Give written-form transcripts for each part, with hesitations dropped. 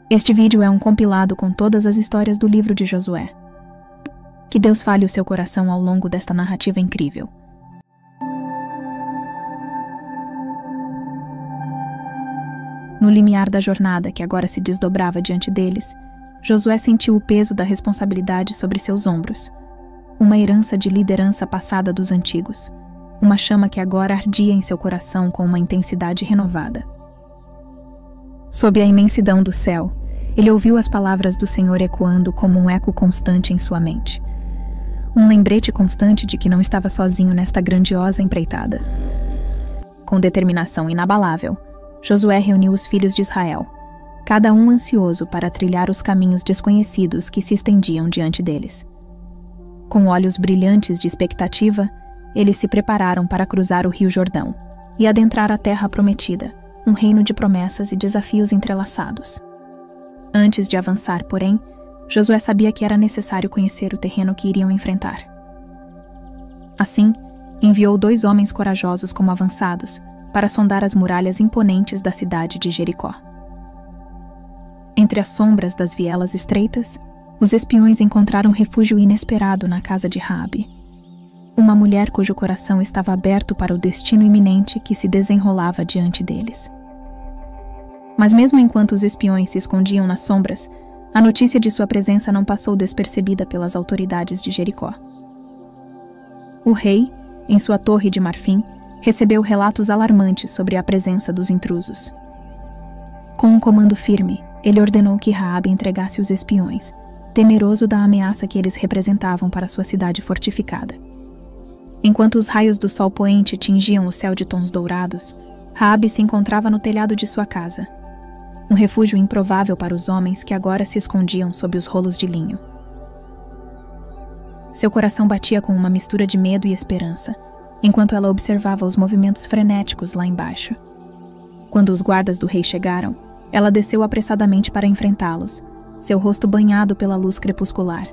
Este vídeo é um compilado com todas as histórias do livro de Josué. Que Deus fale o seu coração ao longo desta narrativa incrível. No limiar da jornada que agora se desdobrava diante deles, Josué sentiu o peso da responsabilidade sobre seus ombros. Uma herança de liderança passada dos antigos. Uma chama que agora ardia em seu coração com uma intensidade renovada. Sob a imensidão do céu, ele ouviu as palavras do Senhor ecoando como um eco constante em sua mente. Um lembrete constante de que não estava sozinho nesta grandiosa empreitada. Com determinação inabalável, Josué reuniu os filhos de Israel, cada um ansioso para trilhar os caminhos desconhecidos que se estendiam diante deles. Com olhos brilhantes de expectativa, eles se prepararam para cruzar o Rio Jordão e adentrar a terra prometida, um reino de promessas e desafios entrelaçados. Antes de avançar, porém, Josué sabia que era necessário conhecer o terreno que iriam enfrentar. Assim, enviou 2 homens corajosos como avançados para sondar as muralhas imponentes da cidade de Jericó. Entre as sombras das vielas estreitas, os espiões encontraram refúgio inesperado na casa de Raabe, uma mulher cujo coração estava aberto para o destino iminente que se desenrolava diante deles. Mas mesmo enquanto os espiões se escondiam nas sombras, a notícia de sua presença não passou despercebida pelas autoridades de Jericó. O rei, em sua torre de marfim, recebeu relatos alarmantes sobre a presença dos intrusos. Com um comando firme, ele ordenou que Raabe entregasse os espiões, temeroso da ameaça que eles representavam para sua cidade fortificada. Enquanto os raios do sol poente tingiam o céu de tons dourados, Raabe se encontrava no telhado de sua casa, um refúgio improvável para os homens que agora se escondiam sob os rolos de linho. Seu coração batia com uma mistura de medo e esperança, enquanto ela observava os movimentos frenéticos lá embaixo. Quando os guardas do rei chegaram, ela desceu apressadamente para enfrentá-los, seu rosto banhado pela luz crepuscular.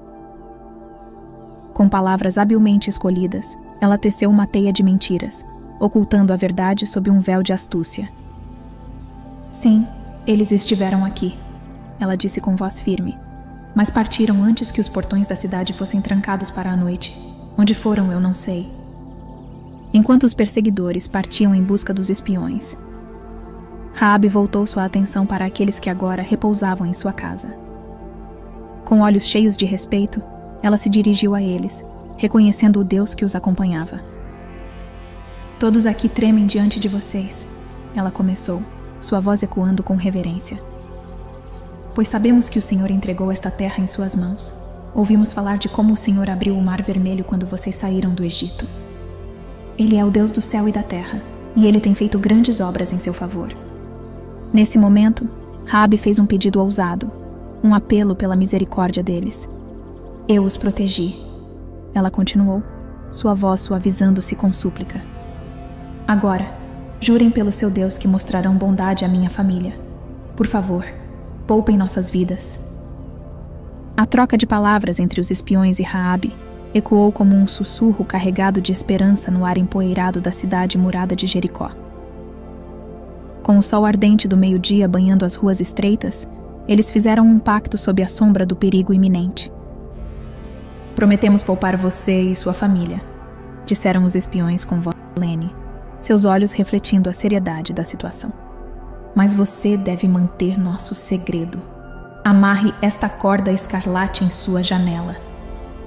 Com palavras habilmente escolhidas, ela teceu uma teia de mentiras, ocultando a verdade sob um véu de astúcia. Sim, eles estiveram aqui, ela disse com voz firme, mas partiram antes que os portões da cidade fossem trancados para a noite. Onde foram, eu não sei. Enquanto os perseguidores partiam em busca dos espiões, Raabe voltou sua atenção para aqueles que agora repousavam em sua casa. Com olhos cheios de respeito, ela se dirigiu a eles, reconhecendo o Deus que os acompanhava. Todos aqui tremem diante de vocês, ela começou, sua voz ecoando com reverência. Pois sabemos que o Senhor entregou esta terra em suas mãos. Ouvimos falar de como o Senhor abriu o Mar Vermelho quando vocês saíram do Egito. Ele é o Deus do céu e da terra, e Ele tem feito grandes obras em seu favor. Nesse momento, Raabe fez um pedido ousado, um apelo pela misericórdia deles. Eu os protegi, ela continuou, sua voz suavizando-se com súplica. Agora, jurem pelo seu Deus que mostrarão bondade à minha família. Por favor, poupem nossas vidas. A troca de palavras entre os espiões e Raabe ecoou como um sussurro carregado de esperança no ar empoeirado da cidade murada de Jericó. Com o sol ardente do meio-dia banhando as ruas estreitas, eles fizeram um pacto sob a sombra do perigo iminente. Prometemos poupar você e sua família, disseram os espiões com voz solene, seus olhos refletindo a seriedade da situação. Mas você deve manter nosso segredo. Amarre esta corda escarlate em sua janela.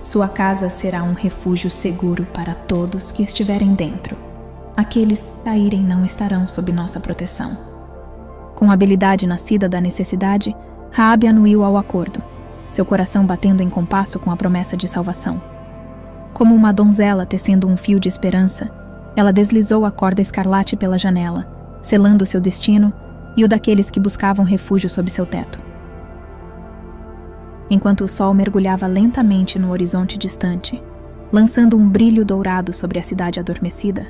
Sua casa será um refúgio seguro para todos que estiverem dentro. Aqueles que saírem não estarão sob nossa proteção. Com habilidade nascida da necessidade, Raabe anuiu ao acordo, seu coração batendo em compasso com a promessa de salvação. Como uma donzela tecendo um fio de esperança, ela deslizou a corda escarlate pela janela, selando seu destino e o daqueles que buscavam refúgio sob seu teto. Enquanto o sol mergulhava lentamente no horizonte distante, lançando um brilho dourado sobre a cidade adormecida,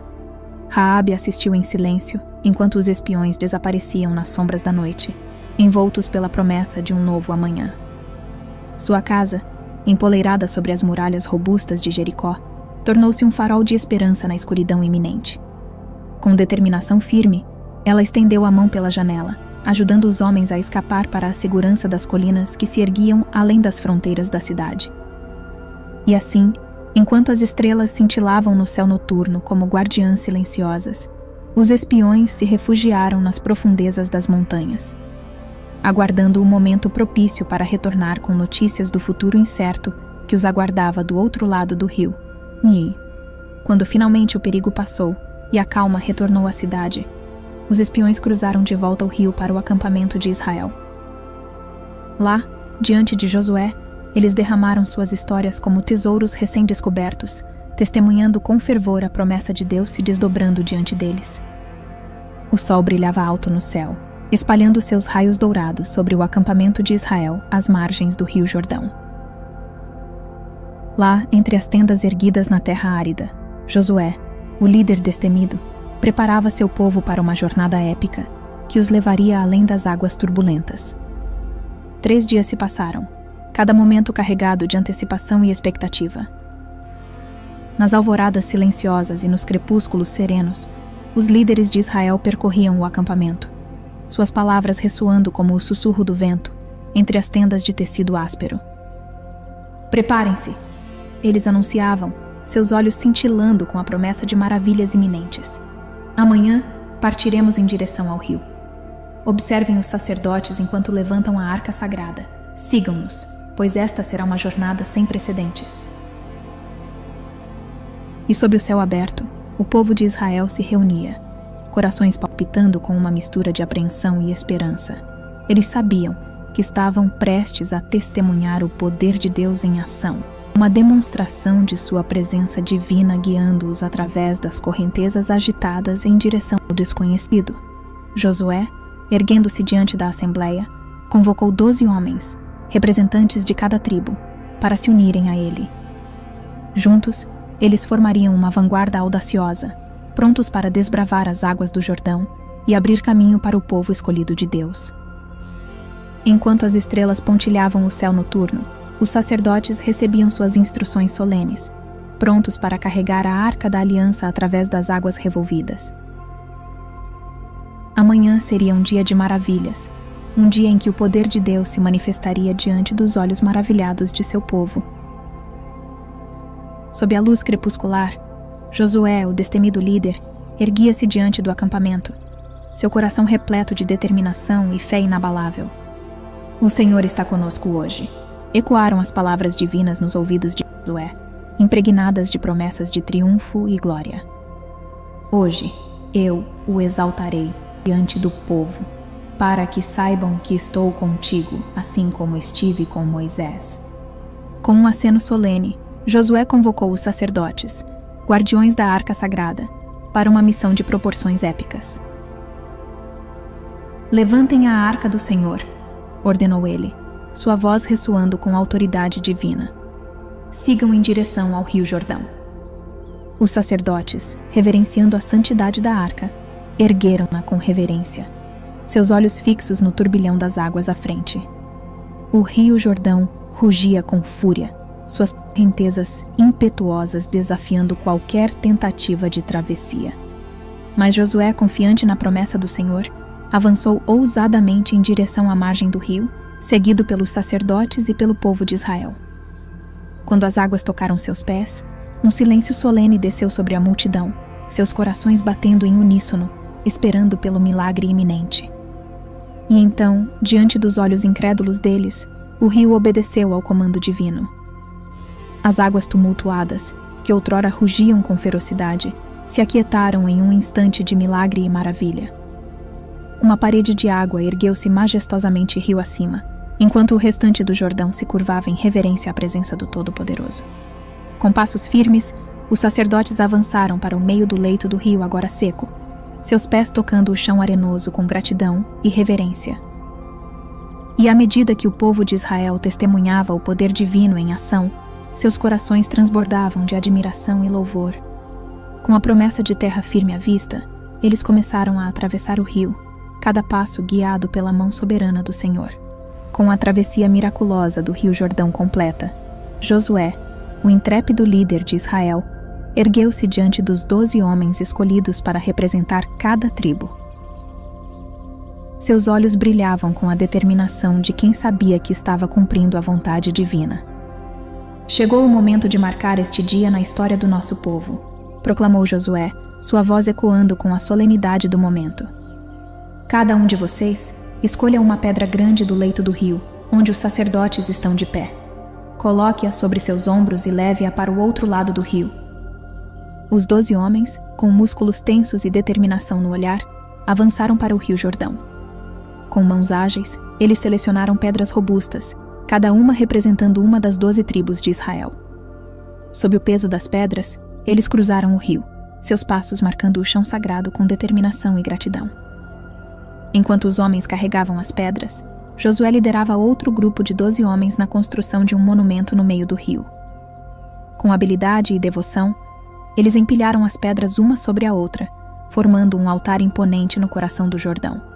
Raabe assistiu em silêncio enquanto os espiões desapareciam nas sombras da noite, envoltos pela promessa de um novo amanhã. Sua casa, empoleirada sobre as muralhas robustas de Jericó, tornou-se um farol de esperança na escuridão iminente. Com determinação firme, ela estendeu a mão pela janela, ajudando os homens a escapar para a segurança das colinas que se erguiam além das fronteiras da cidade. E assim, enquanto as estrelas cintilavam no céu noturno como guardiãs silenciosas, os espiões se refugiaram nas profundezas das montanhas, aguardando o momento propício para retornar com notícias do futuro incerto que os aguardava do outro lado do rio. E, quando finalmente o perigo passou e a calma retornou à cidade, os espiões cruzaram de volta o rio para o acampamento de Israel. Lá, diante de Josué, eles derramaram suas histórias como tesouros recém-descobertos, testemunhando com fervor a promessa de Deus se desdobrando diante deles. O sol brilhava alto no céu, espalhando seus raios dourados sobre o acampamento de Israel às margens do rio Jordão. Lá, entre as tendas erguidas na terra árida, Josué, o líder destemido, preparava seu povo para uma jornada épica que os levaria além das águas turbulentas. 3 dias se passaram, cada momento carregado de antecipação e expectativa. Nas alvoradas silenciosas e nos crepúsculos serenos, os líderes de Israel percorriam o acampamento, suas palavras ressoando como o sussurro do vento entre as tendas de tecido áspero. "Preparem-se!" Eles anunciavam, seus olhos cintilando com a promessa de maravilhas iminentes. "Amanhã partiremos em direção ao rio. Observem os sacerdotes enquanto levantam a arca sagrada. Sigam-nos, pois esta será uma jornada sem precedentes." E sob o céu aberto, o povo de Israel se reunia, corações palpitando com uma mistura de apreensão e esperança. Eles sabiam que estavam prestes a testemunhar o poder de Deus em ação, uma demonstração de sua presença divina guiando-os através das correntezas agitadas em direção ao desconhecido. Josué, erguendo-se diante da assembleia, convocou 12 homens, representantes de cada tribo, para se unirem a ele. Juntos, eles formariam uma vanguarda audaciosa, prontos para desbravar as águas do Jordão e abrir caminho para o povo escolhido de Deus. Enquanto as estrelas pontilhavam o céu noturno, os sacerdotes recebiam suas instruções solenes, prontos para carregar a arca da aliança através das águas revolvidas. Amanhã seria um dia de maravilhas, um dia em que o poder de Deus se manifestaria diante dos olhos maravilhados de seu povo. Sob a luz crepuscular, Josué, o destemido líder, erguia-se diante do acampamento, seu coração repleto de determinação e fé inabalável. "O Senhor está conosco hoje", ecoaram as palavras divinas nos ouvidos de Josué, impregnadas de promessas de triunfo e glória. "Hoje eu o exaltarei diante do povo, para que saibam que estou contigo, assim como estive com Moisés." Com um aceno solene, Josué convocou os sacerdotes, guardiões da arca sagrada, para uma missão de proporções épicas. "Levantem a arca do Senhor", ordenou ele, sua voz ressoando com autoridade divina. "Sigam em direção ao rio Jordão." Os sacerdotes, reverenciando a santidade da arca, ergueram-na com reverência, seus olhos fixos no turbilhão das águas à frente. O rio Jordão rugia com fúria, suas correntezas impetuosas desafiando qualquer tentativa de travessia. Mas Josué, confiante na promessa do Senhor, avançou ousadamente em direção à margem do rio, seguido pelos sacerdotes e pelo povo de Israel. Quando as águas tocaram seus pés, um silêncio solene desceu sobre a multidão, seus corações batendo em uníssono, esperando pelo milagre iminente. E então, diante dos olhos incrédulos deles, o rio obedeceu ao comando divino. As águas tumultuadas, que outrora rugiam com ferocidade, se aquietaram em um instante de milagre e maravilha. Uma parede de água ergueu-se majestosamente rio acima, enquanto o restante do Jordão se curvava em reverência à presença do Todo-Poderoso. Com passos firmes, os sacerdotes avançaram para o meio do leito do rio agora seco, seus pés tocando o chão arenoso com gratidão e reverência. E à medida que o povo de Israel testemunhava o poder divino em ação, seus corações transbordavam de admiração e louvor. Com a promessa de terra firme à vista, eles começaram a atravessar o rio, cada passo guiado pela mão soberana do Senhor. Com a travessia miraculosa do rio Jordão completa, Josué, o intrépido líder de Israel, ergueu-se diante dos 12 homens escolhidos para representar cada tribo. Seus olhos brilhavam com a determinação de quem sabia que estava cumprindo a vontade divina. Chegou o momento de marcar este dia na história do nosso povo, proclamou Josué, sua voz ecoando com a solenidade do momento. Cada um de vocês escolha uma pedra grande do leito do rio, onde os sacerdotes estão de pé. Coloque-a sobre seus ombros e leve-a para o outro lado do rio. Os 12 homens, com músculos tensos e determinação no olhar, avançaram para o rio Jordão. Com mãos ágeis, eles selecionaram pedras robustas, cada uma representando uma das 12 tribos de Israel. Sob o peso das pedras, eles cruzaram o rio, seus passos marcando o chão sagrado com determinação e gratidão. Enquanto os homens carregavam as pedras, Josué liderava outro grupo de 12 homens na construção de um monumento no meio do rio. Com habilidade e devoção, eles empilharam as pedras uma sobre a outra, formando um altar imponente no coração do Jordão.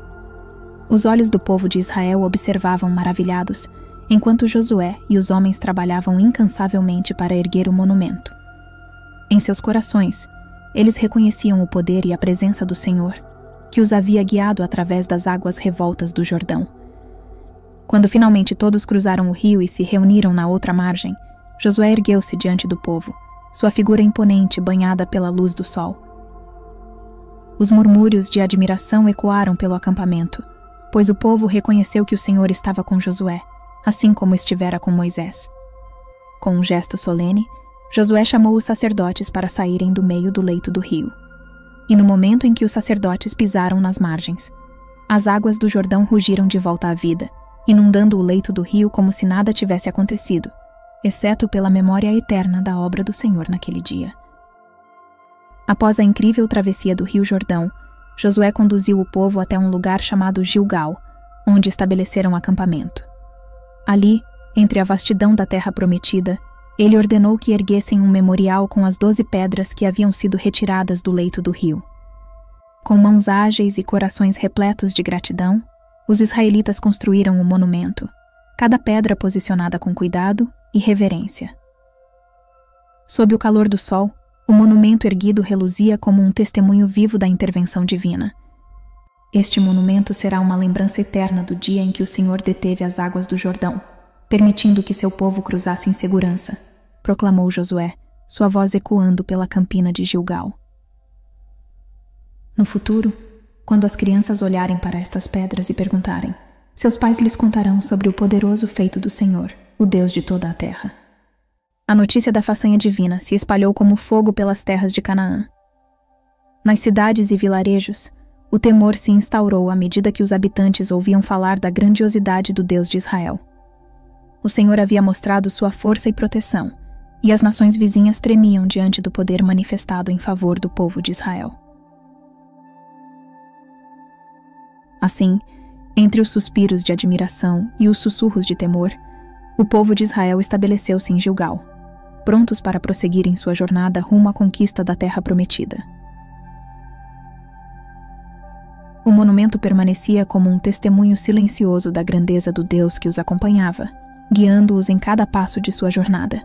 Os olhos do povo de Israel observavam maravilhados, enquanto Josué e os homens trabalhavam incansavelmente para erguer o monumento. Em seus corações, eles reconheciam o poder e a presença do Senhor, que os havia guiado através das águas revoltas do Jordão. Quando finalmente todos cruzaram o rio e se reuniram na outra margem, Josué ergueu-se diante do povo, sua figura imponente banhada pela luz do sol. Os murmúrios de admiração ecoaram pelo acampamento, pois o povo reconheceu que o Senhor estava com Josué, assim como estivera com Moisés. Com um gesto solene, Josué chamou os sacerdotes para saírem do meio do leito do rio. E no momento em que os sacerdotes pisaram nas margens, as águas do Jordão rugiram de volta à vida, inundando o leito do rio como se nada tivesse acontecido, exceto pela memória eterna da obra do Senhor naquele dia. Após a incrível travessia do rio Jordão, Josué conduziu o povo até um lugar chamado Gilgal, onde estabeleceram acampamento. Ali, entre a vastidão da terra prometida, ele ordenou que erguessem um memorial com as 12 pedras que haviam sido retiradas do leito do rio. Com mãos ágeis e corações repletos de gratidão, os israelitas construíram o monumento, cada pedra posicionada com cuidado e reverência. Sob o calor do sol, o monumento erguido reluzia como um testemunho vivo da intervenção divina. Este monumento será uma lembrança eterna do dia em que o Senhor deteve as águas do Jordão, permitindo que seu povo cruzasse em segurança, proclamou Josué, sua voz ecoando pela campina de Gilgal. No futuro, quando as crianças olharem para estas pedras e perguntarem, seus pais lhes contarão sobre o poderoso feito do Senhor, o Deus de toda a terra. A notícia da façanha divina se espalhou como fogo pelas terras de Canaã. Nas cidades e vilarejos, o temor se instaurou à medida que os habitantes ouviam falar da grandiosidade do Deus de Israel. O Senhor havia mostrado sua força e proteção, e as nações vizinhas tremiam diante do poder manifestado em favor do povo de Israel. Assim, entre os suspiros de admiração e os sussurros de temor, o povo de Israel estabeleceu-se em Gilgal, prontos para prosseguir em sua jornada rumo à conquista da terra prometida. O monumento permanecia como um testemunho silencioso da grandeza do Deus que os acompanhava, guiando-os em cada passo de sua jornada.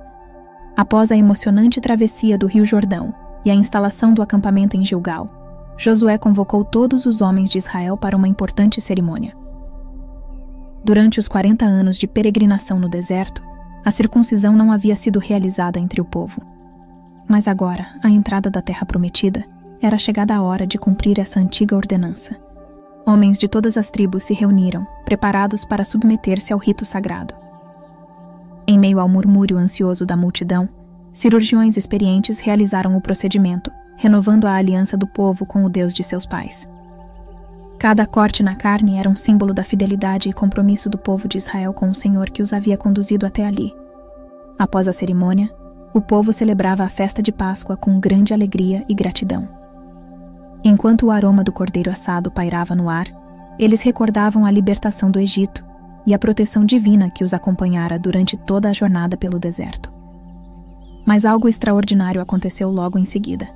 Após a emocionante travessia do Rio Jordão e a instalação do acampamento em Gilgal, Josué convocou todos os homens de Israel para uma importante cerimônia. Durante os 40 anos de peregrinação no deserto, a circuncisão não havia sido realizada entre o povo. Mas agora, à entrada da terra prometida, era chegada a hora de cumprir essa antiga ordenança. Homens de todas as tribos se reuniram, preparados para submeter-se ao rito sagrado. Em meio ao murmúrio ansioso da multidão, cirurgiões experientes realizaram o procedimento, renovando a aliança do povo com o Deus de seus pais. Cada corte na carne era um símbolo da fidelidade e compromisso do povo de Israel com o Senhor que os havia conduzido até ali. Após a cerimônia, o povo celebrava a festa de Páscoa com grande alegria e gratidão. Enquanto o aroma do cordeiro assado pairava no ar, eles recordavam a libertação do Egito e a proteção divina que os acompanhara durante toda a jornada pelo deserto. Mas algo extraordinário aconteceu logo em seguida.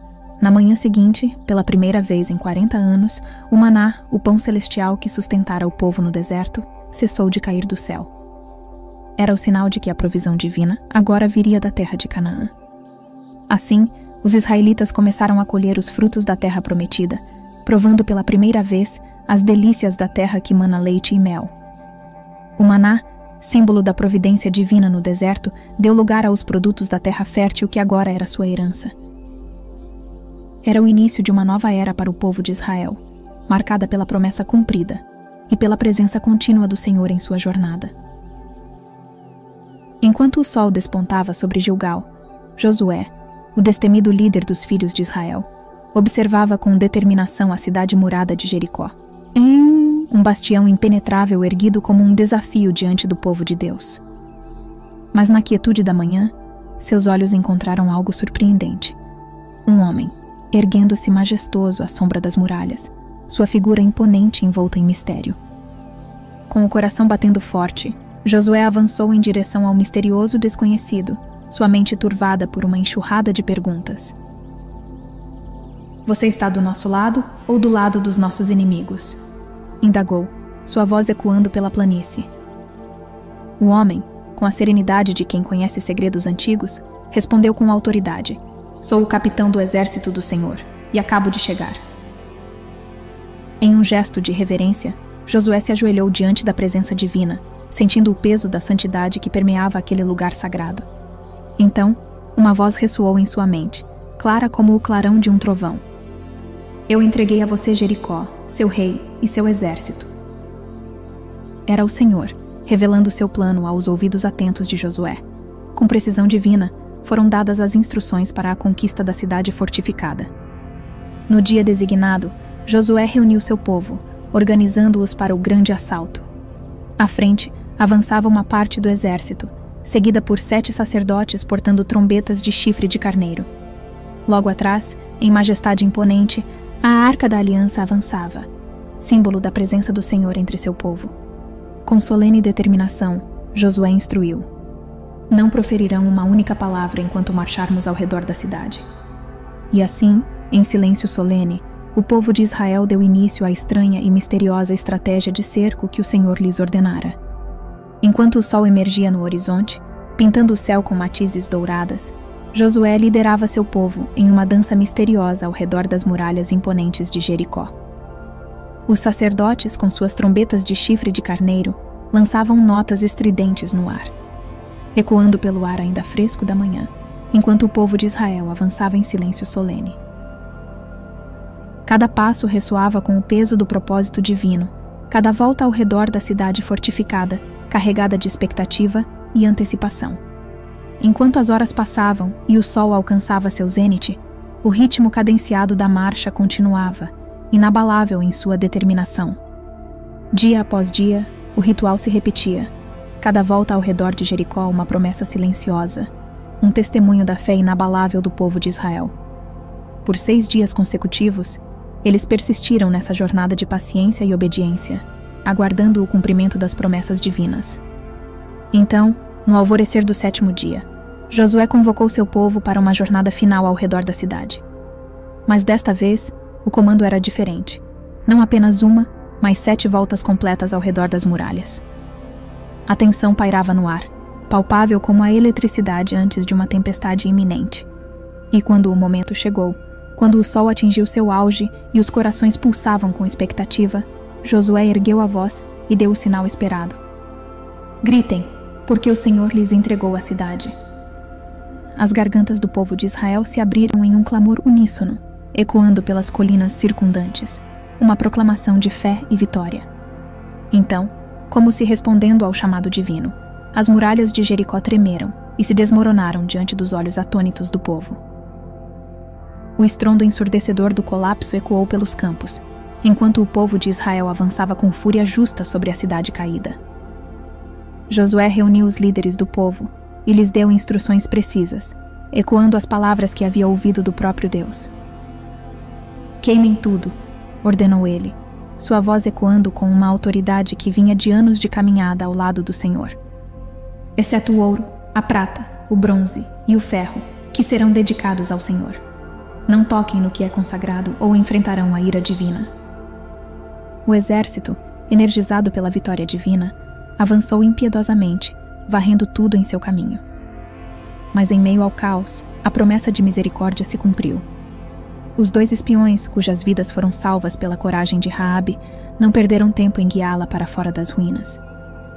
Na manhã seguinte, pela primeira vez em 40 anos, o maná, o pão celestial que sustentara o povo no deserto, cessou de cair do céu. Era o sinal de que a provisão divina agora viria da terra de Canaã. Assim, os israelitas começaram a colher os frutos da terra prometida, provando pela primeira vez as delícias da terra que mana leite e mel. O maná, símbolo da providência divina no deserto, deu lugar aos produtos da terra fértil que agora era sua herança. Era o início de uma nova era para o povo de Israel, marcada pela promessa cumprida e pela presença contínua do Senhor em sua jornada. Enquanto o sol despontava sobre Gilgal, Josué, o destemido líder dos filhos de Israel, observava com determinação a cidade murada de Jericó, um bastião impenetrável erguido como um desafio diante do povo de Deus. Mas na quietude da manhã, seus olhos encontraram algo surpreendente. Um homem, erguendo-se majestoso à sombra das muralhas, sua figura imponente envolta em mistério. Com o coração batendo forte, Josué avançou em direção ao misterioso desconhecido, sua mente turvada por uma enxurrada de perguntas. "Você está do nosso lado ou do lado dos nossos inimigos?" indagou, sua voz ecoando pela planície. O homem, com a serenidade de quem conhece segredos antigos, respondeu com autoridade: "Sou o capitão do exército do Senhor, e acabo de chegar." Em um gesto de reverência, Josué se ajoelhou diante da presença divina, sentindo o peso da santidade que permeava aquele lugar sagrado. Então, uma voz ressoou em sua mente, clara como o clarão de um trovão: "Eu entreguei a você Jericó, seu rei e seu exército." Era o Senhor, revelando seu plano aos ouvidos atentos de Josué. Com precisão divina, foram dadas as instruções para a conquista da cidade fortificada. No dia designado, Josué reuniu seu povo, organizando-os para o grande assalto. À frente, avançava uma parte do exército, seguida por 7 sacerdotes portando trombetas de chifre de carneiro. Logo atrás, em majestade imponente, a Arca da Aliança avançava, símbolo da presença do Senhor entre seu povo. Com solene determinação, Josué instruiu: "Não proferirão uma única palavra enquanto marcharmos ao redor da cidade." E assim, em silêncio solene, o povo de Israel deu início à estranha e misteriosa estratégia de cerco que o Senhor lhes ordenara. Enquanto o sol emergia no horizonte, pintando o céu com matizes douradas, Josué liderava seu povo em uma dança misteriosa ao redor das muralhas imponentes de Jericó. Os sacerdotes, com suas trombetas de chifre de carneiro, lançavam notas estridentes no ar, ecoando pelo ar ainda fresco da manhã, enquanto o povo de Israel avançava em silêncio solene. Cada passo ressoava com o peso do propósito divino, cada volta ao redor da cidade fortificada, carregada de expectativa e antecipação. Enquanto as horas passavam e o sol alcançava seu zênite, o ritmo cadenciado da marcha continuava, inabalável em sua determinação. Dia após dia, o ritual se repetia, cada volta ao redor de Jericó uma promessa silenciosa, um testemunho da fé inabalável do povo de Israel. Por 6 dias consecutivos, eles persistiram nessa jornada de paciência e obediência, aguardando o cumprimento das promessas divinas. Então, no alvorecer do 7º dia, Josué convocou seu povo para uma jornada final ao redor da cidade. Mas desta vez, o comando era diferente. Não apenas uma, mas 7 voltas completas ao redor das muralhas. A tensão pairava no ar, palpável como a eletricidade antes de uma tempestade iminente. E quando o momento chegou, quando o sol atingiu seu auge e os corações pulsavam com expectativa, Josué ergueu a voz e deu o sinal esperado: "Gritem, porque o Senhor lhes entregou a cidade." As gargantas do povo de Israel se abriram em um clamor uníssono, ecoando pelas colinas circundantes, uma proclamação de fé e vitória. Então, como se respondendo ao chamado divino, as muralhas de Jericó tremeram e se desmoronaram diante dos olhos atônitos do povo. O estrondo ensurdecedor do colapso ecoou pelos campos, enquanto o povo de Israel avançava com fúria justa sobre a cidade caída. Josué reuniu os líderes do povo e lhes deu instruções precisas, ecoando as palavras que havia ouvido do próprio Deus. "Queimem tudo", ordenou ele, sua voz ecoando com uma autoridade que vinha de anos de caminhada ao lado do Senhor. "Exceto o ouro, a prata, o bronze e o ferro, que serão dedicados ao Senhor. Não toquem no que é consagrado ou enfrentarão a ira divina." O exército, energizado pela vitória divina, avançou impiedosamente, varrendo tudo em seu caminho. Mas em meio ao caos, a promessa de misericórdia se cumpriu. Os 2 espiões, cujas vidas foram salvas pela coragem de Raabe, não perderam tempo em guiá-la para fora das ruínas,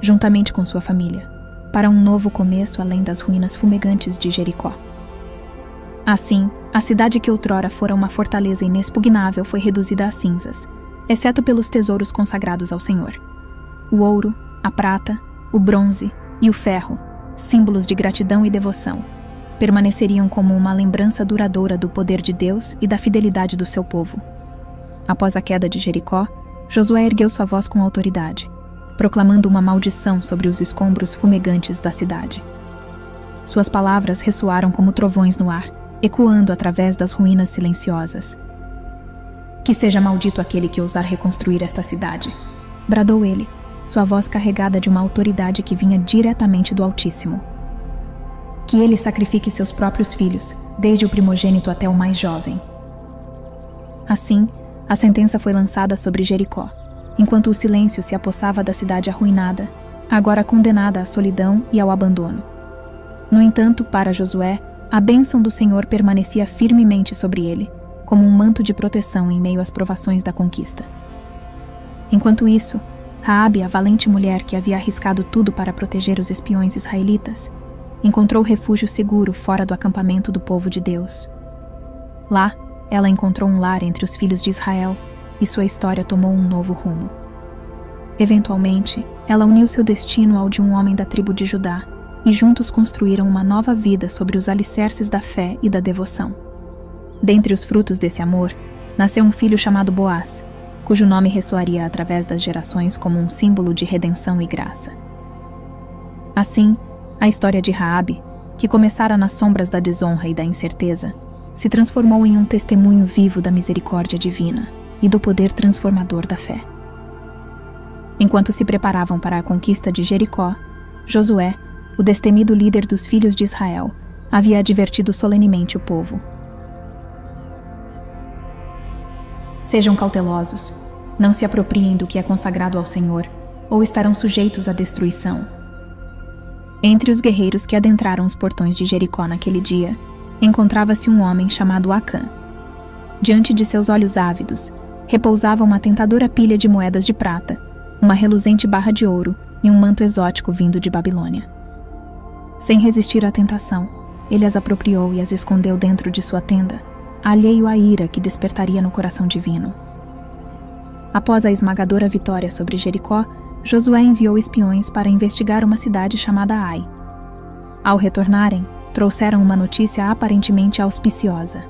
juntamente com sua família, para um novo começo além das ruínas fumegantes de Jericó. Assim, a cidade que outrora fora uma fortaleza inexpugnável foi reduzida a cinzas, exceto pelos tesouros consagrados ao Senhor. O ouro, a prata, o bronze e o ferro, símbolos de gratidão e devoção, permaneceriam como uma lembrança duradoura do poder de Deus e da fidelidade do seu povo. Após a queda de Jericó, Josué ergueu sua voz com autoridade, proclamando uma maldição sobre os escombros fumegantes da cidade. Suas palavras ressoaram como trovões no ar, ecoando através das ruínas silenciosas. Que seja maldito aquele que ousar reconstruir esta cidade, bradou ele, sua voz carregada de uma autoridade que vinha diretamente do Altíssimo. Que ele sacrifique seus próprios filhos, desde o primogênito até o mais jovem. Assim, a sentença foi lançada sobre Jericó, enquanto o silêncio se apossava da cidade arruinada, agora condenada à solidão e ao abandono. No entanto, para Josué, a bênção do Senhor permanecia firmemente sobre ele, como um manto de proteção em meio às provações da conquista. Enquanto isso, Raabe, a valente mulher que havia arriscado tudo para proteger os espiões israelitas, encontrou refúgio seguro fora do acampamento do povo de Deus. Lá, ela encontrou um lar entre os filhos de Israel e sua história tomou um novo rumo. Eventualmente, ela uniu seu destino ao de um homem da tribo de Judá e juntos construíram uma nova vida sobre os alicerces da fé e da devoção. Dentre os frutos desse amor, nasceu um filho chamado Boaz, cujo nome ressoaria através das gerações como um símbolo de redenção e graça. Assim, a história de Raabe, que começara nas sombras da desonra e da incerteza, se transformou em um testemunho vivo da misericórdia divina e do poder transformador da fé. Enquanto se preparavam para a conquista de Jericó, Josué, o destemido líder dos filhos de Israel, havia advertido solenemente o povo. Sejam cautelosos, não se apropriem do que é consagrado ao Senhor, ou estarão sujeitos à destruição. Entre os guerreiros que adentraram os portões de Jericó naquele dia, encontrava-se um homem chamado Acã. Diante de seus olhos ávidos, repousava uma tentadora pilha de moedas de prata, uma reluzente barra de ouro e um manto exótico vindo de Babilônia. Sem resistir à tentação, ele as apropriou e as escondeu dentro de sua tenda, alheio à ira que despertaria no coração divino. Após a esmagadora vitória sobre Jericó, Josué enviou espiões para investigar uma cidade chamada Ai. Ao retornarem, trouxeram uma notícia aparentemente auspiciosa.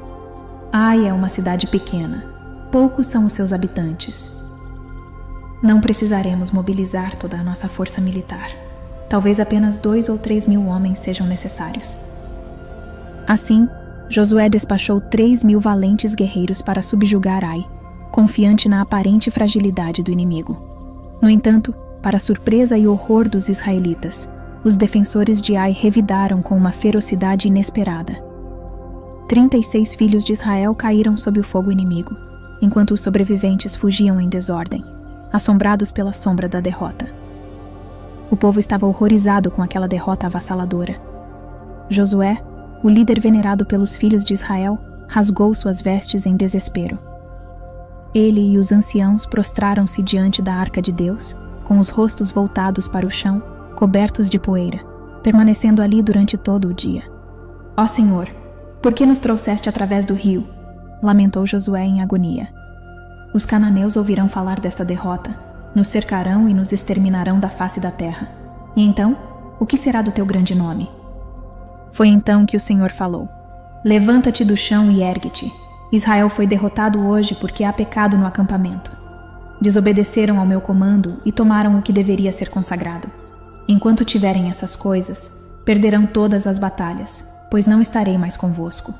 Ai é uma cidade pequena. Poucos são os seus habitantes. Não precisaremos mobilizar toda a nossa força militar. Talvez apenas 2 ou 3 mil homens sejam necessários. Assim, Josué despachou 3.000 valentes guerreiros para subjugar Ai, confiante na aparente fragilidade do inimigo. No entanto, para surpresa e horror dos israelitas, os defensores de Ai revidaram com uma ferocidade inesperada. 36 filhos de Israel caíram sob o fogo inimigo, enquanto os sobreviventes fugiam em desordem, assombrados pela sombra da derrota. O povo estava horrorizado com aquela derrota avassaladora. Josué, o líder venerado pelos filhos de Israel, rasgou suas vestes em desespero. Ele e os anciãos prostraram-se diante da arca de Deus, com os rostos voltados para o chão, cobertos de poeira, permanecendo ali durante todo o dia. Ó Senhor, por que nos trouxeste através do rio? Lamentou Josué em agonia. Os cananeus ouvirão falar desta derrota, nos cercarão e nos exterminarão da face da terra. E então, o que será do teu grande nome? Foi então que o Senhor falou: Levanta-te do chão e ergue-te. Israel foi derrotado hoje porque há pecado no acampamento. Desobedeceram ao meu comando e tomaram o que deveria ser consagrado. Enquanto tiverem essas coisas, perderão todas as batalhas, pois não estarei mais convosco.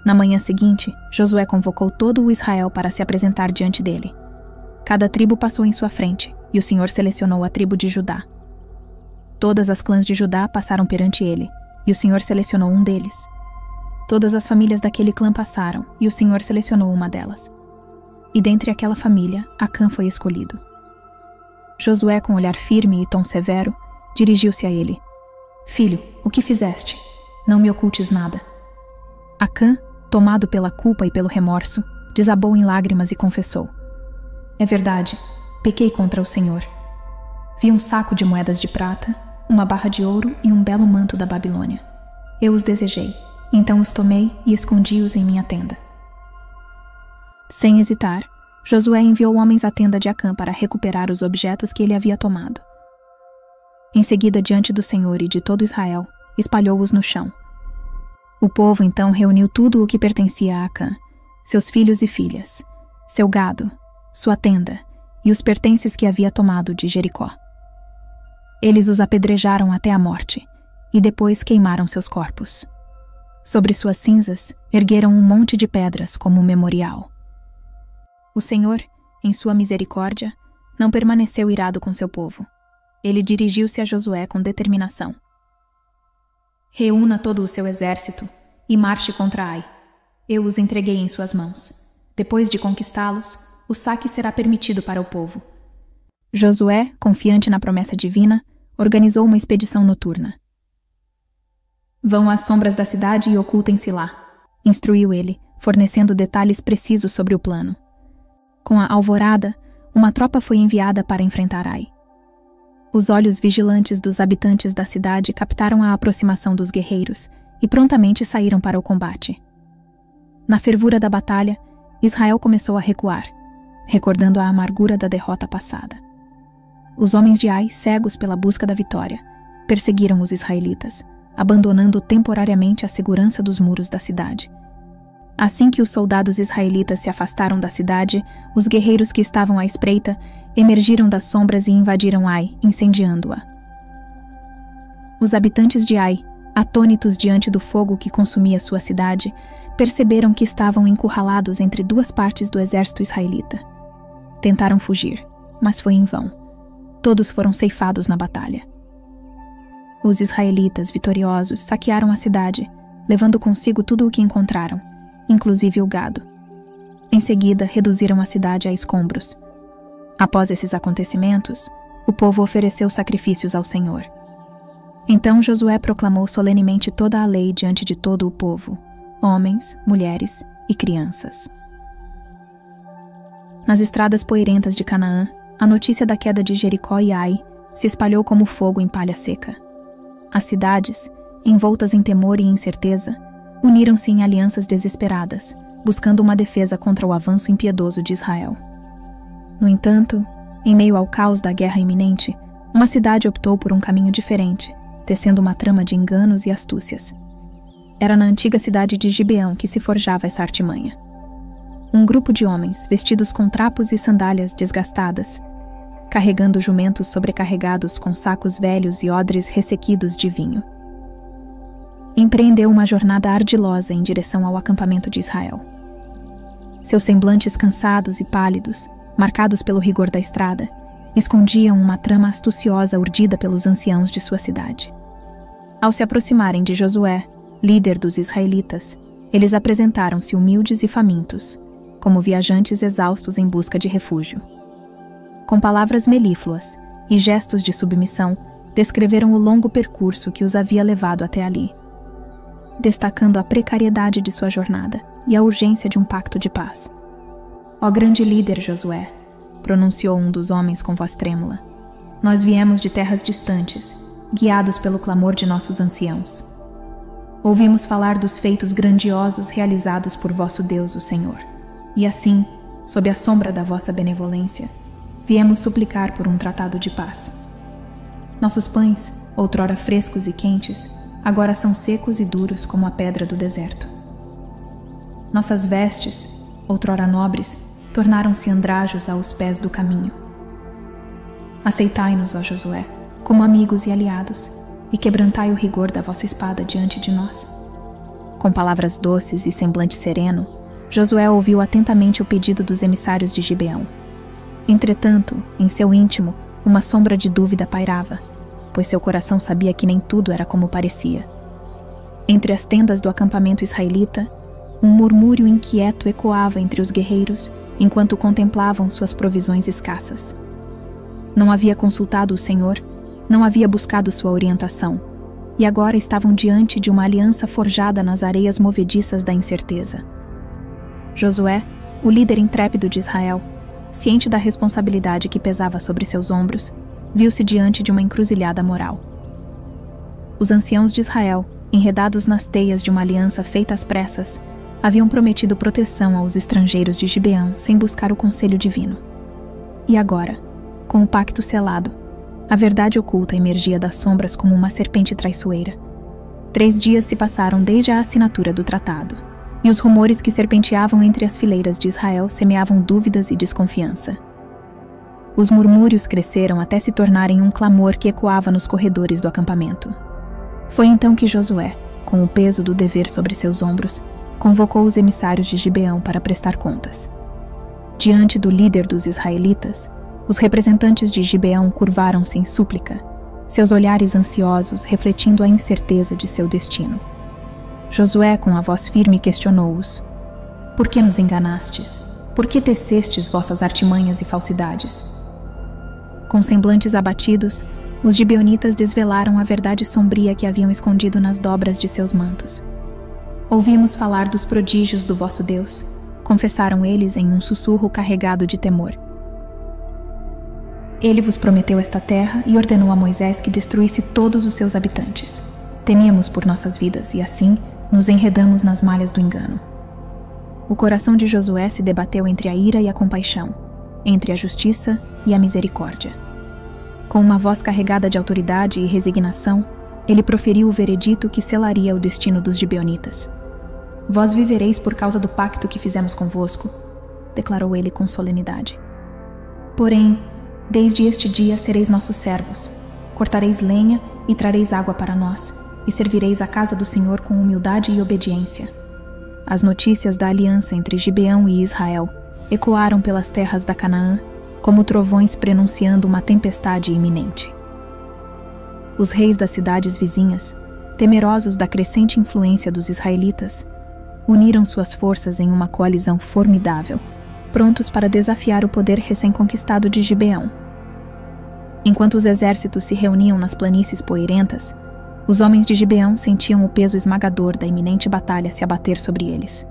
Na manhã seguinte, Josué convocou todo o Israel para se apresentar diante dele. Cada tribo passou em sua frente, e o Senhor selecionou a tribo de Judá. Todas as clãs de Judá passaram perante ele, e o Senhor selecionou um deles. Todas as famílias daquele clã passaram, e o Senhor selecionou uma delas. E dentre aquela família, Acã foi escolhido. Josué, com olhar firme e tom severo, dirigiu-se a ele. Filho, o que fizeste? Não me ocultes nada. Acã, tomado pela culpa e pelo remorso, desabou em lágrimas e confessou: "É verdade, pequei contra o Senhor. Vi um saco de moedas de prata, uma barra de ouro e um belo manto da Babilônia. Eu os desejei, então os tomei e escondi-os em minha tenda." Sem hesitar, Josué enviou homens à tenda de Acã para recuperar os objetos que ele havia tomado. Em seguida, diante do Senhor e de todo Israel, espalhou-os no chão. O povo então reuniu tudo o que pertencia a Acã, seus filhos e filhas, seu gado, sua tenda e os pertences que havia tomado de Jericó. Eles os apedrejaram até a morte e depois queimaram seus corpos. Sobre suas cinzas ergueram um monte de pedras como um memorial. O Senhor, em sua misericórdia, não permaneceu irado com seu povo. Ele dirigiu-se a Josué com determinação: "Reúna todo o seu exército e marche contra Ai. Eu os entreguei em suas mãos. Depois de conquistá-los, o saque será permitido para o povo." Josué, confiante na promessa divina, organizou uma expedição noturna. "Vão às sombras da cidade e ocultem-se lá", instruiu ele, fornecendo detalhes precisos sobre o plano. Com a alvorada, uma tropa foi enviada para enfrentar Ai. Os olhos vigilantes dos habitantes da cidade captaram a aproximação dos guerreiros e prontamente saíram para o combate. Na fervura da batalha, Israel começou a recuar, recordando a amargura da derrota passada. Os homens de Ai, cegos pela busca da vitória, perseguiram os israelitas, abandonando temporariamente a segurança dos muros da cidade. Assim que os soldados israelitas se afastaram da cidade, os guerreiros que estavam à espreita emergiram das sombras e invadiram Ai, incendiando-a. Os habitantes de Ai, atônitos diante do fogo que consumia sua cidade, perceberam que estavam encurralados entre duas partes do exército israelita. Tentaram fugir, mas foi em vão. Todos foram ceifados na batalha. Os israelitas, vitoriosos, saquearam a cidade, levando consigo tudo o que encontraram, inclusive o gado. Em seguida, reduziram a cidade a escombros. Após esses acontecimentos, o povo ofereceu sacrifícios ao Senhor. Então Josué proclamou solenemente toda a lei diante de todo o povo, homens, mulheres e crianças. Nas estradas poeirentas de Canaã, a notícia da queda de Jericó e Ai se espalhou como fogo em palha seca. As cidades, envoltas em temor e incerteza, uniram-se em alianças desesperadas, buscando uma defesa contra o avanço impiedoso de Israel. No entanto, em meio ao caos da guerra iminente, uma cidade optou por um caminho diferente, tecendo uma trama de enganos e astúcias. Era na antiga cidade de Gibeão que se forjava essa artimanha. Um grupo de homens, vestidos com trapos e sandálias desgastadas, carregando jumentos sobrecarregados com sacos velhos e odres ressequidos de vinho, empreendeu uma jornada ardilosa em direção ao acampamento de Israel. Seus semblantes cansados e pálidos, marcados pelo rigor da estrada, escondiam uma trama astuciosa urdida pelos anciãos de sua cidade. Ao se aproximarem de Josué, líder dos israelitas, eles apresentaram-se humildes e famintos, como viajantes exaustos em busca de refúgio. Com palavras melífluas e gestos de submissão, descreveram o longo percurso que os havia levado até ali, destacando a precariedade de sua jornada e a urgência de um pacto de paz. "Ó grande líder Josué", pronunciou um dos homens com voz trêmula, "nós viemos de terras distantes, guiados pelo clamor de nossos anciãos. Ouvimos falar dos feitos grandiosos realizados por vosso Deus, o Senhor, e assim, sob a sombra da vossa benevolência, viemos suplicar por um tratado de paz. Nossos pães, outrora frescos e quentes, agora são secos e duros como a pedra do deserto. Nossas vestes, outrora nobres, tornaram-se andrajos aos pés do caminho. Aceitai-nos, ó Josué, como amigos e aliados, e quebrantai o rigor da vossa espada diante de nós." Com palavras doces e semblante sereno, Josué ouviu atentamente o pedido dos emissários de Gibeão. Entretanto, em seu íntimo, uma sombra de dúvida pairava, pois seu coração sabia que nem tudo era como parecia. Entre as tendas do acampamento israelita, um murmúrio inquieto ecoava entre os guerreiros enquanto contemplavam suas provisões escassas. Não havia consultado o Senhor, não havia buscado sua orientação, e agora estavam diante de uma aliança forjada nas areias movediças da incerteza. Josué, o líder intrépido de Israel, ciente da responsabilidade que pesava sobre seus ombros, viu-se diante de uma encruzilhada moral. Os anciãos de Israel, enredados nas teias de uma aliança feita às pressas, haviam prometido proteção aos estrangeiros de Gibeão sem buscar o conselho divino. E agora, com o pacto selado, a verdade oculta emergia das sombras como uma serpente traiçoeira. 3 dias se passaram desde a assinatura do tratado, e os rumores que serpenteavam entre as fileiras de Israel semeavam dúvidas e desconfiança. Os murmúrios cresceram até se tornarem um clamor que ecoava nos corredores do acampamento. Foi então que Josué, com o peso do dever sobre seus ombros, convocou os emissários de Gibeão para prestar contas. Diante do líder dos israelitas, os representantes de Gibeão curvaram-se em súplica, seus olhares ansiosos refletindo a incerteza de seu destino. Josué, com a voz firme, questionou-os: Por que nos enganastes? Por que tecestes vossas artimanhas e falsidades? Com semblantes abatidos, os gibeonitas desvelaram a verdade sombria que haviam escondido nas dobras de seus mantos. Ouvimos falar dos prodígios do vosso Deus, confessaram eles em um sussurro carregado de temor. Ele vos prometeu esta terra e ordenou a Moisés que destruísse todos os seus habitantes. Temíamos por nossas vidas e, assim, nos enredamos nas malhas do engano. O coração de Josué se debateu entre a ira e a compaixão, entre a justiça e a misericórdia. Com uma voz carregada de autoridade e resignação, ele proferiu o veredito que selaria o destino dos gibeonitas. Vós vivereis por causa do pacto que fizemos convosco, declarou ele com solenidade. Porém, desde este dia sereis nossos servos, cortareis lenha e trareis água para nós, e servireis a casa do Senhor com humildade e obediência. As notícias da aliança entre Gibeão e Israel ecoaram pelas terras da Canaã, como trovões prenunciando uma tempestade iminente. Os reis das cidades vizinhas, temerosos da crescente influência dos israelitas, uniram suas forças em uma coalizão formidável, prontos para desafiar o poder recém-conquistado de Gibeão. Enquanto os exércitos se reuniam nas planícies poeirentas, os homens de Gibeão sentiam o peso esmagador da iminente batalha se abater sobre eles.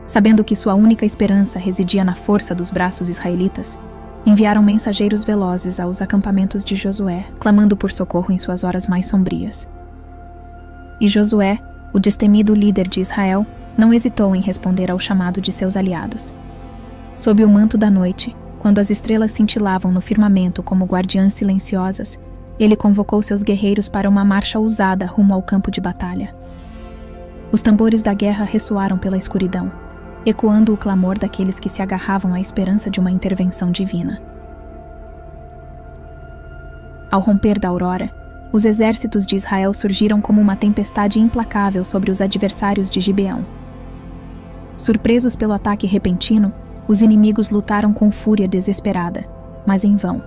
Sabendo que sua única esperança residia na força dos braços israelitas, enviaram mensageiros velozes aos acampamentos de Josué, clamando por socorro em suas horas mais sombrias. E Josué, o destemido líder de Israel, não hesitou em responder ao chamado de seus aliados. Sob o manto da noite, quando as estrelas cintilavam no firmamento como guardiãs silenciosas, ele convocou seus guerreiros para uma marcha ousada rumo ao campo de batalha. Os tambores da guerra ressoaram pela escuridão, ecoando o clamor daqueles que se agarravam à esperança de uma intervenção divina. Ao romper da aurora, os exércitos de Israel surgiram como uma tempestade implacável sobre os adversários de Gibeão. Surpresos pelo ataque repentino, os inimigos lutaram com fúria desesperada, mas em vão.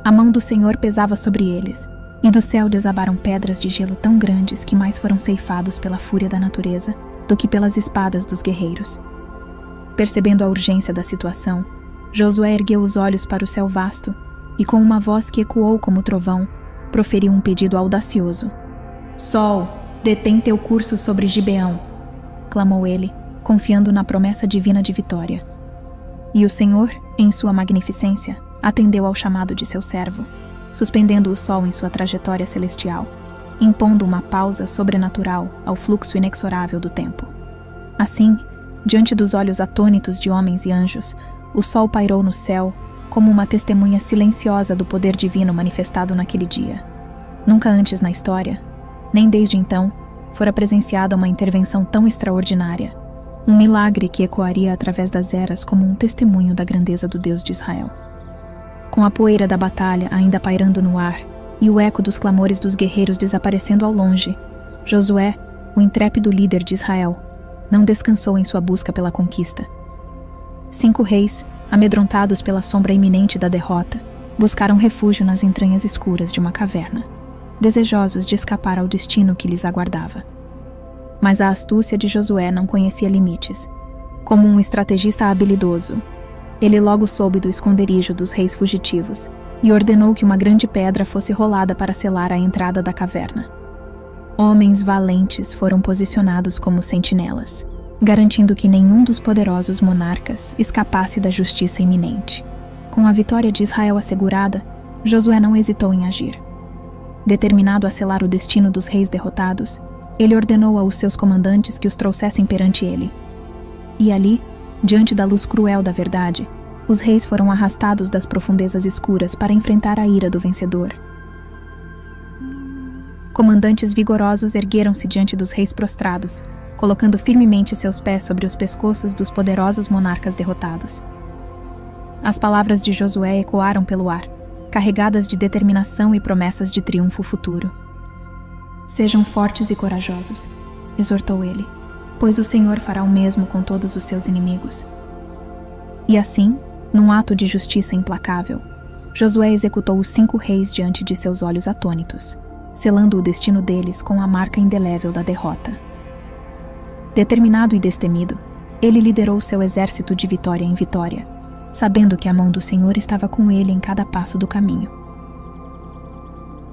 A mão do Senhor pesava sobre eles, e do céu desabaram pedras de gelo tão grandes que mais foram ceifados pela fúria da natureza do que pelas espadas dos guerreiros. Percebendo a urgência da situação, Josué ergueu os olhos para o céu vasto e, com uma voz que ecoou como trovão, proferiu um pedido audacioso. Sol, detém teu curso sobre Gibeão, clamou ele, confiando na promessa divina de vitória. E o Senhor, em sua magnificência, atendeu ao chamado de seu servo, suspendendo o sol em sua trajetória celestial, impondo uma pausa sobrenatural ao fluxo inexorável do tempo. Assim, diante dos olhos atônitos de homens e anjos, o sol pairou no céu como uma testemunha silenciosa do poder divino manifestado naquele dia. Nunca antes na história, nem desde então, fora presenciada uma intervenção tão extraordinária, um milagre que ecoaria através das eras como um testemunho da grandeza do Deus de Israel. Com a poeira da batalha ainda pairando no ar e o eco dos clamores dos guerreiros desaparecendo ao longe, Josué, o intrépido líder de Israel, não descansou em sua busca pela conquista. 5 reis, amedrontados pela sombra iminente da derrota, buscaram refúgio nas entranhas escuras de uma caverna, desejosos de escapar ao destino que lhes aguardava. Mas a astúcia de Josué não conhecia limites. Como um estrategista habilidoso, ele logo soube do esconderijo dos reis fugitivos e ordenou que uma grande pedra fosse rolada para selar a entrada da caverna. Homens valentes foram posicionados como sentinelas, garantindo que nenhum dos poderosos monarcas escapasse da justiça iminente. Com a vitória de Israel assegurada, Josué não hesitou em agir. Determinado a selar o destino dos reis derrotados, ele ordenou aos seus comandantes que os trouxessem perante ele. E ali, diante da luz cruel da verdade, os reis foram arrastados das profundezas escuras para enfrentar a ira do vencedor. Comandantes vigorosos ergueram-se diante dos reis prostrados, colocando firmemente seus pés sobre os pescoços dos poderosos monarcas derrotados. As palavras de Josué ecoaram pelo ar, carregadas de determinação e promessas de triunfo futuro. Sejam fortes e corajosos, exortou ele, pois o Senhor fará o mesmo com todos os seus inimigos. E assim, num ato de justiça implacável, Josué executou os 5 reis diante de seus olhos atônitos, selando o destino deles com a marca indelével da derrota. Determinado e destemido, ele liderou seu exército de vitória em vitória, sabendo que a mão do Senhor estava com ele em cada passo do caminho.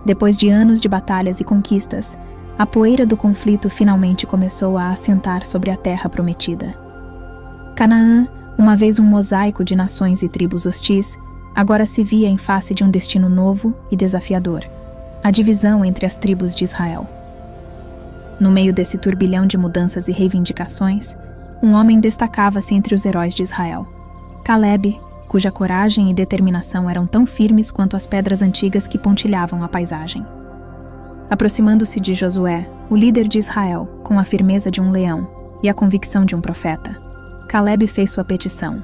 Depois de anos de batalhas e conquistas, a poeira do conflito finalmente começou a assentar sobre a terra prometida. Canaã, uma vez um mosaico de nações e tribos hostis, agora se via em face de um destino novo e desafiador, a divisão entre as tribos de Israel. No meio desse turbilhão de mudanças e reivindicações, um homem destacava-se entre os heróis de Israel. Calebe, cuja coragem e determinação eram tão firmes quanto as pedras antigas que pontilhavam a paisagem. Aproximando-se de Josué, o líder de Israel, com a firmeza de um leão e a convicção de um profeta, Calebe fez sua petição.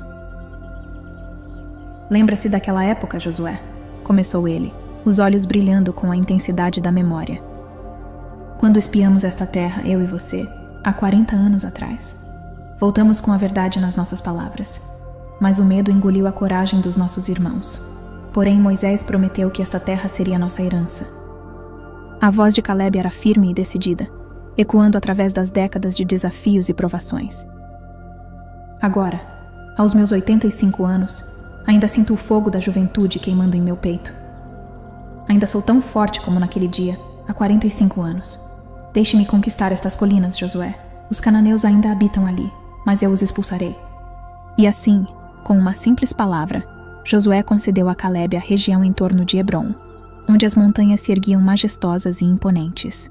Lembra-se daquela época, Josué? Começou ele, os olhos brilhando com a intensidade da memória. Quando espiamos esta terra, eu e você, há 40 anos atrás. Voltamos com a verdade nas nossas palavras, mas o medo engoliu a coragem dos nossos irmãos. Porém, Moisés prometeu que esta terra seria nossa herança. A voz de Calebe era firme e decidida, ecoando através das décadas de desafios e provações. Agora, aos meus 85 anos, ainda sinto o fogo da juventude queimando em meu peito. Ainda sou tão forte como naquele dia, há 45 anos. Deixe-me conquistar estas colinas, Josué. Os cananeus ainda habitam ali, mas eu os expulsarei. E assim, com uma simples palavra, Josué concedeu a Calebe a região em torno de Hebrom, onde as montanhas se erguiam majestosas e imponentes.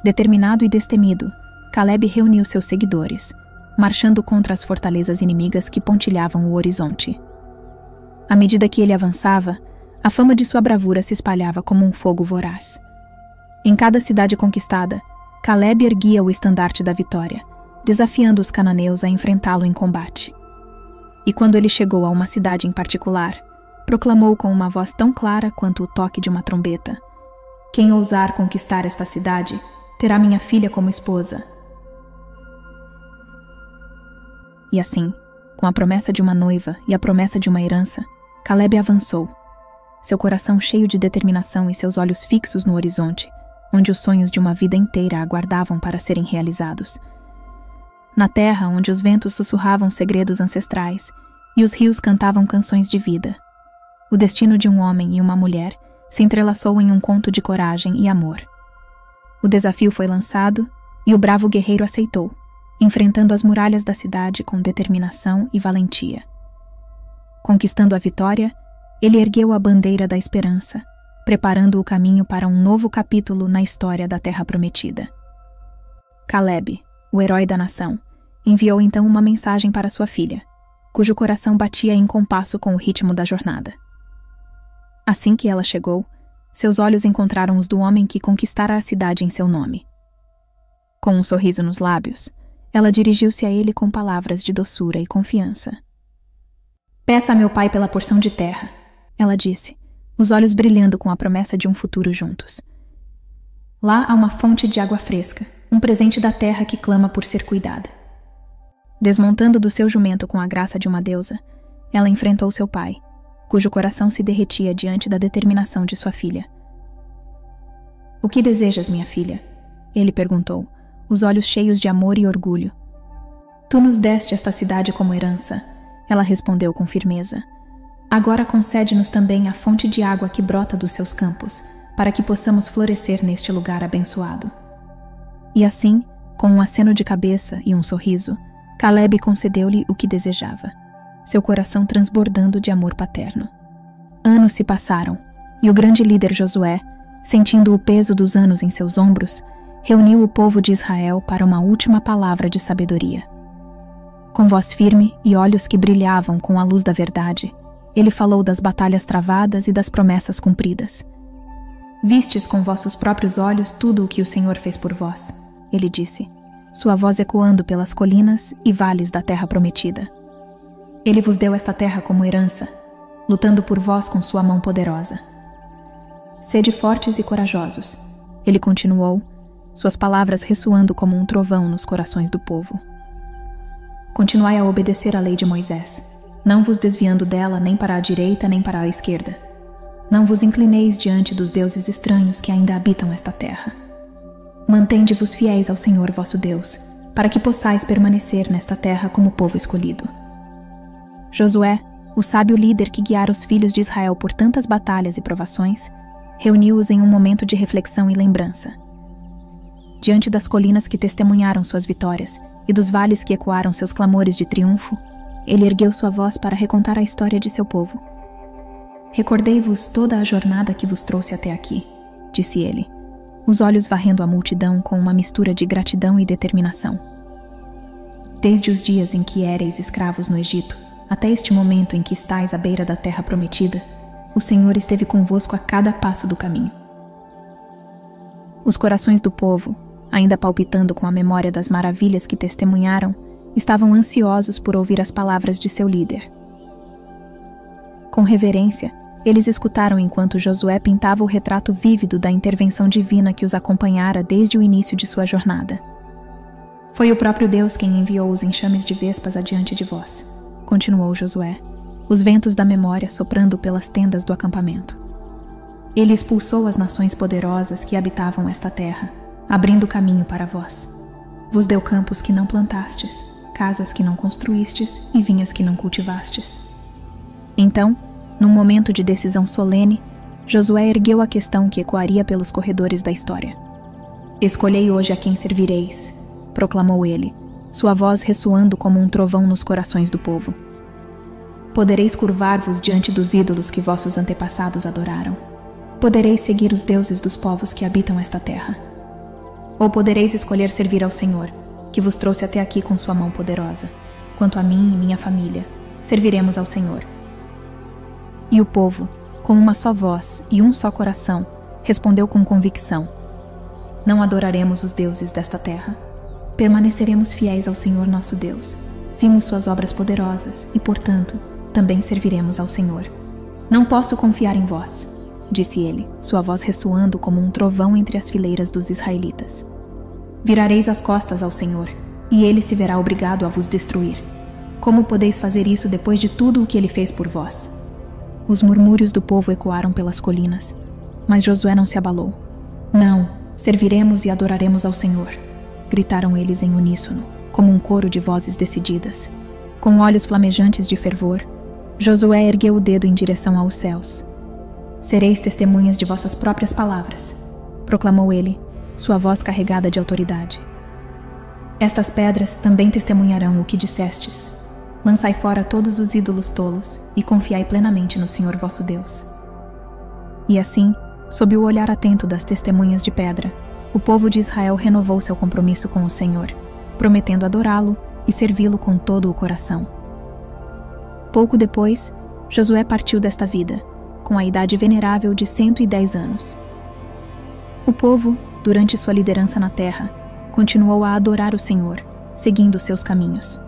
Determinado e destemido, Calebe reuniu seus seguidores, marchando contra as fortalezas inimigas que pontilhavam o horizonte. À medida que ele avançava, a fama de sua bravura se espalhava como um fogo voraz. Em cada cidade conquistada, Calebe erguia o estandarte da vitória, desafiando os cananeus a enfrentá-lo em combate. E quando ele chegou a uma cidade em particular, proclamou com uma voz tão clara quanto o toque de uma trombeta: "Quem ousar conquistar esta cidade, terá minha filha como esposa." E assim, com a promessa de uma noiva e a promessa de uma herança, Calebe avançou, seu coração cheio de determinação e seus olhos fixos no horizonte, onde os sonhos de uma vida inteira aguardavam para serem realizados. Na terra onde os ventos sussurravam segredos ancestrais e os rios cantavam canções de vida, o destino de um homem e uma mulher se entrelaçou em um conto de coragem e amor. O desafio foi lançado e o bravo guerreiro aceitou, enfrentando as muralhas da cidade com determinação e valentia. Conquistando a vitória, ele ergueu a bandeira da esperança, preparando o caminho para um novo capítulo na história da Terra Prometida. Calebe, o herói da nação, enviou então uma mensagem para sua filha, cujo coração batia em compasso com o ritmo da jornada. Assim que ela chegou, seus olhos encontraram os do homem que conquistara a cidade em seu nome. Com um sorriso nos lábios, ela dirigiu-se a ele com palavras de doçura e confiança. "Peça a meu pai pela porção de terra", ela disse, os olhos brilhando com a promessa de um futuro juntos. "Lá há uma fonte de água fresca, um presente da terra que clama por ser cuidada." Desmontando do seu jumento com a graça de uma deusa, ela enfrentou seu pai, cujo coração se derretia diante da determinação de sua filha. "O que desejas, minha filha?" ele perguntou, os olhos cheios de amor e orgulho. "Tu nos deste esta cidade como herança", ela respondeu com firmeza. Agora concede-nos também a fonte de água que brota dos seus campos, para que possamos florescer neste lugar abençoado. E assim, com um aceno de cabeça e um sorriso, Calebe concedeu-lhe o que desejava, seu coração transbordando de amor paterno. Anos se passaram, e o grande líder Josué, sentindo o peso dos anos em seus ombros, reuniu o povo de Israel para uma última palavra de sabedoria. Com voz firme e olhos que brilhavam com a luz da verdade, ele falou das batalhas travadas e das promessas cumpridas. Vistes com vossos próprios olhos tudo o que o Senhor fez por vós, ele disse, sua voz ecoando pelas colinas e vales da terra prometida. Ele vos deu esta terra como herança, lutando por vós com sua mão poderosa. Sede fortes e corajosos, ele continuou, suas palavras ressoando como um trovão nos corações do povo. Continuai a obedecer à lei de Moisés, não vos desviando dela nem para a direita nem para a esquerda. Não vos inclineis diante dos deuses estranhos que ainda habitam esta terra. Mantende-vos fiéis ao Senhor vosso Deus, para que possais permanecer nesta terra como povo escolhido. Josué, o sábio líder que guiara os filhos de Israel por tantas batalhas e provações, reuniu-os em um momento de reflexão e lembrança. Diante das colinas que testemunharam suas vitórias e dos vales que ecoaram seus clamores de triunfo, ele ergueu sua voz para recontar a história de seu povo. Recordei-vos toda a jornada que vos trouxe até aqui, disse ele, os olhos varrendo a multidão com uma mistura de gratidão e determinação. Desde os dias em que éreis escravos no Egito, até este momento em que estáis à beira da terra prometida, o Senhor esteve convosco a cada passo do caminho. Os corações do povo, ainda palpitando com a memória das maravilhas que testemunharam, estavam ansiosos por ouvir as palavras de seu líder. Com reverência, eles escutaram enquanto Josué pintava o retrato vívido da intervenção divina que os acompanhara desde o início de sua jornada. Foi o próprio Deus quem enviou os enxames de vespas adiante de vós, continuou Josué, os ventos da memória soprando pelas tendas do acampamento. Ele expulsou as nações poderosas que habitavam esta terra, abrindo caminho para vós. Vos deu campos que não plantastes, casas que não construístes e vinhas que não cultivastes. Então, num momento de decisão solene, Josué ergueu a questão que ecoaria pelos corredores da história. Escolhei hoje a quem servireis, proclamou ele, sua voz ressoando como um trovão nos corações do povo. Podereis curvar-vos diante dos ídolos que vossos antepassados adoraram. Podereis seguir os deuses dos povos que habitam esta terra. Ou podereis escolher servir ao Senhor, que vos trouxe até aqui com sua mão poderosa. Quanto a mim e minha família, serviremos ao Senhor. E o povo, com uma só voz e um só coração, respondeu com convicção: não adoraremos os deuses desta terra. Permaneceremos fiéis ao Senhor nosso Deus. Vimos suas obras poderosas e, portanto, também serviremos ao Senhor. Não posso confiar em vós, disse ele, sua voz ressoando como um trovão entre as fileiras dos israelitas. Virareis as costas ao Senhor, e ele se verá obrigado a vos destruir. Como podeis fazer isso depois de tudo o que ele fez por vós? Os murmúrios do povo ecoaram pelas colinas, mas Josué não se abalou. Não, serviremos e adoraremos ao Senhor, gritaram eles em uníssono, como um coro de vozes decididas. Com olhos flamejantes de fervor, Josué ergueu o dedo em direção aos céus. Sereis testemunhas de vossas próprias palavras, proclamou ele, sua voz carregada de autoridade. Estas pedras também testemunharão o que dissestes. Lançai fora todos os ídolos tolos e confiai plenamente no Senhor vosso Deus. E assim, sob o olhar atento das testemunhas de pedra, o povo de Israel renovou seu compromisso com o Senhor, prometendo adorá-lo e servi-lo com todo o coração. Pouco depois, Josué partiu desta vida, com a idade venerável de 110 anos. O povo, durante sua liderança na terra, continuou a adorar o Senhor, seguindo seus caminhos.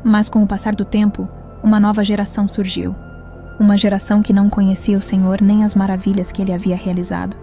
Mas com o passar do tempo, uma nova geração surgiu. Uma geração que não conhecia o Senhor nem as maravilhas que ele havia realizado.